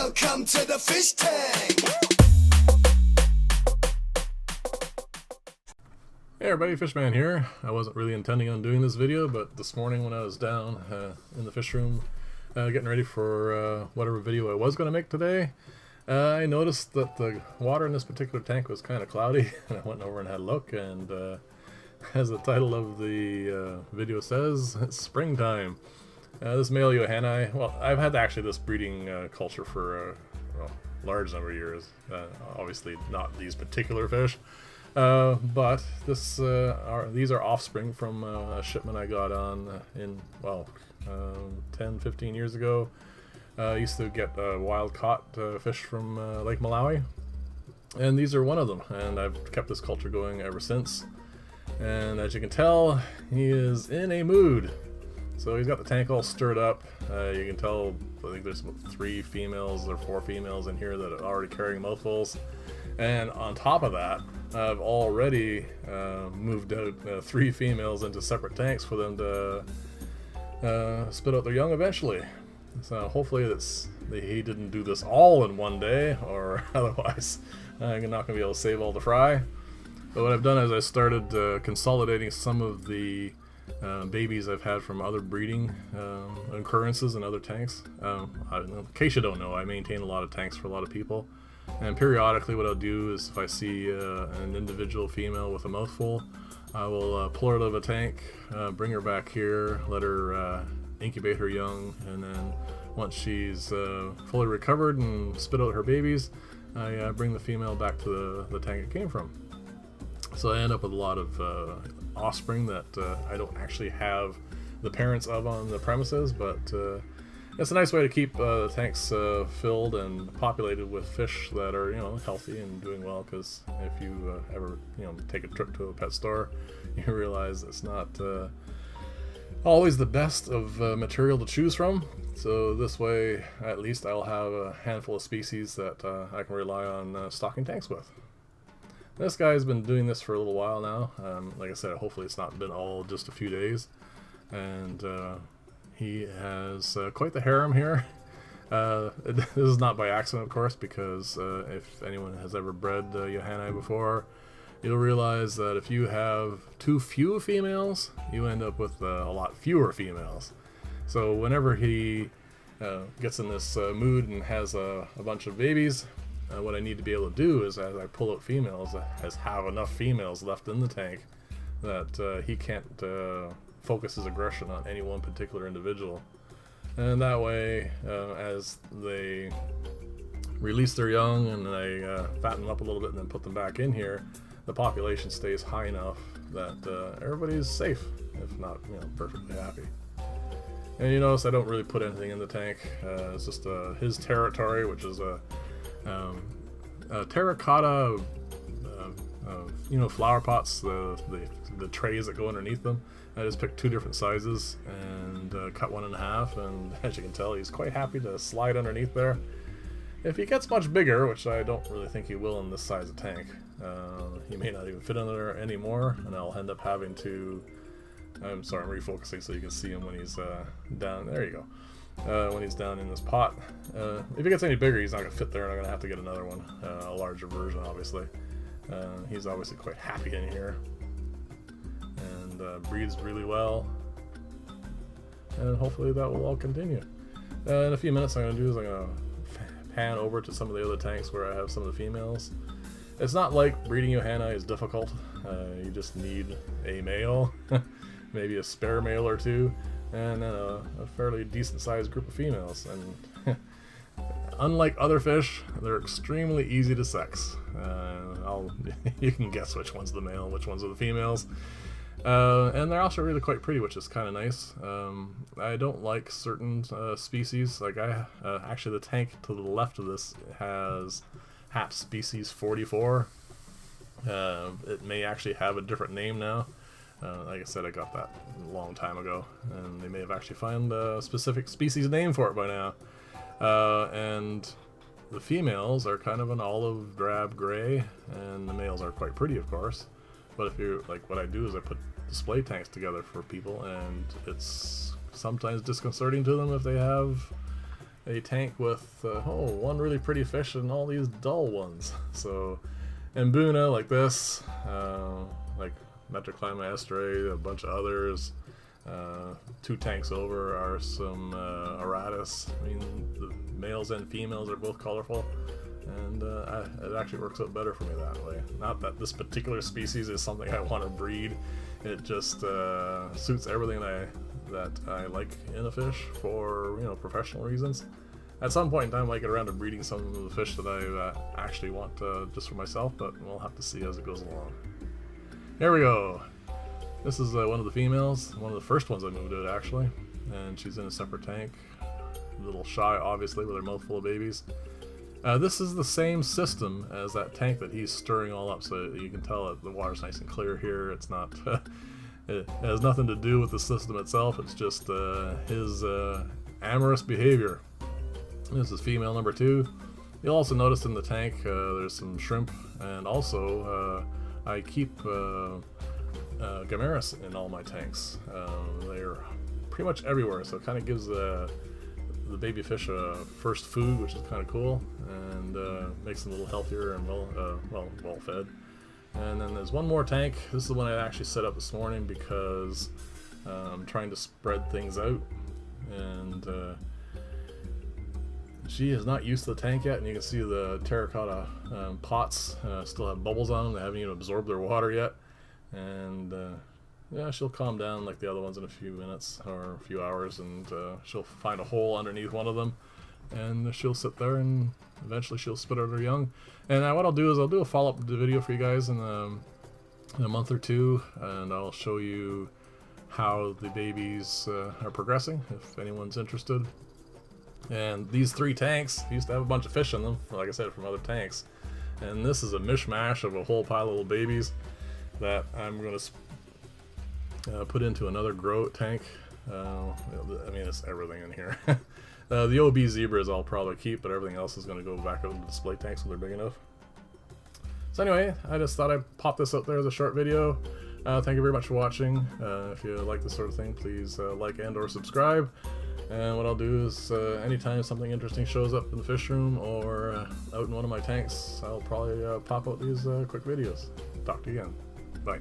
Welcome to the fish tank. Hey everybody, Fishman here. I wasn't really intending on doing this video, but this morning when I was down in the fish room getting ready for whatever video I was going to make today, I noticed that the water in this particular tank was kind of cloudy, and I went over and had a look, and as the title of the video says, it's springtime. This male johannii, well, I've had actually this breeding culture for a large number of years. Obviously not these particular fish, but these are offspring from a shipment I got on in, 10-15 years ago. I used to get wild caught fish from Lake Malawi, and these are one of them, and I've kept this culture going ever since. And as you can tell, he is in a mood. So he's got the tank all stirred up. You can tell, I think there's about 3 females or 4 females in here that are already carrying mouthfuls. And on top of that, I've already moved out 3 females into separate tanks for them to spit out their young eventually. So hopefully he didn't do this all in one day, or otherwise I'm not going to be able to save all the fry. But what I've done is I started consolidating some of the babies I've had from other breeding occurrences in other tanks. In case you don't know, I maintain a lot of tanks for a lot of people, and periodically what I'll do is if I see an individual female with a mouthful, I will pull her out of a tank, bring her back here, let her incubate her young, and then once she's fully recovered and spit out her babies, I bring the female back to the tank it came from. So I end up with a lot of offspring that I don't actually have the parents of on the premises, but it's a nice way to keep the tanks filled and populated with fish that are, healthy and doing well. Because if you ever, take a trip to a pet store, you realize it's not always the best of material to choose from. So this way, at least I'll have a handful of species that I can rely on stocking tanks with. This guy's been doing this for a little while now. Like I said, hopefully it's not been all just a few days. And he has quite the harem here. This is not by accident, of course, because if anyone has ever bred johannii before, you'll realize that if you have too few females, you end up with a lot fewer females. So whenever he gets in this mood and has a bunch of babies, what I need to be able to do is, as I pull out females, have enough females left in the tank that he can't focus his aggression on any one particular individual. And that way, as they release their young and I fatten them up a little bit and then put them back in here, the population stays high enough that everybody's safe, if not perfectly happy. And you notice I don't really put anything in the tank. It's just his territory, which is a terracotta, flower pots, the trays that go underneath them. I just picked 2 different sizes and cut one in half, and as you can tell, he's quite happy to slide underneath there. If he gets much bigger, which I don't really think he will in this size of tank, he may not even fit in there anymore, and I'll end up having to... I'm sorry, I'm refocusing so you can see him when he's down. There you go. When he's down in this pot. If he gets any bigger, he's not going to fit there, and I'm going to have to get another one, a larger version, obviously. He's obviously quite happy in here, and breeds really well, and hopefully that will all continue. In a few minutes, I'm going to do is I'm going to pan over to some of the other tanks where I have some of the females. It's not like breeding johannii is difficult. You just need a male, maybe a spare male or 2, and then a fairly decent sized group of females. And unlike other fish, they're extremely easy to sex. You can guess which one's the male and which ones are the females. And they're also really quite pretty, which is kind of nice. I don't like certain species. Like actually the tank to the left of this has hat species 44. It may actually have a different name now. Like I said, I got that a long time ago, and they may have actually found a specific species name for it by now. And the females are kind of an olive drab gray, and the males are quite pretty, of course. But if you're like, what I do is I put display tanks together for people, and it's sometimes disconcerting to them if they have a tank with one really pretty fish and all these dull ones. So, and Buna like this, like Metroclima estuary, a bunch of others. 2 tanks over are some Aratus. I mean, the males and females are both colorful, and it actually works out better for me that way. Not that this particular species is something I want to breed. It just suits everything that I like in a fish for, you know, professional reasons. At some point in time, I might get around to breeding some of the fish that I actually want just for myself, but we'll have to see as it goes along. Here we go. This is one of the females, one of the first ones I moved out actually, and she's in a separate tank. A little shy, obviously, with her mouth full of babies. This is the same system as that tank that he's stirring all up, so you can tell that the water's nice and clear here. It's not, it has nothing to do with the system itself, it's just his amorous behavior. This is female number 2. You'll also notice in the tank there's some shrimp, and also I keep amorous in all my tanks. They're pretty much everywhere, so it kind of gives the baby fish a first food, which is kind of cool, and makes them a little healthier and well fed. And then there's one more tank. This is the one I actually set up this morning because I'm trying to spread things out, and she is not used to the tank yet, and you can see the terracotta pots still have bubbles on them. They haven't even absorbed their water yet, and yeah, she'll calm down like the other ones in a few minutes or a few hours, and she'll find a hole underneath one of them, and she'll sit there, and eventually she'll spit out her young. And what I'll do is I'll do a follow-up video for you guys in a month or two, and I'll show you how the babies are progressing, if anyone's interested. And these 3 tanks used to have a bunch of fish in them, like I said, from other tanks. And this is a mishmash of a whole pile of little babies that I'm going to put into another grow tank. I mean, it's everything in here. The OB zebras I'll probably keep, but everything else is going to go back out into display tanks when they're big enough. So anyway, I just thought I'd pop this up there as a short video. Thank you very much for watching. If you like this sort of thing, please like and or subscribe. And what I'll do is anytime something interesting shows up in the fish room or out in one of my tanks, I'll probably pop out these quick videos. Talk to you again. Bye.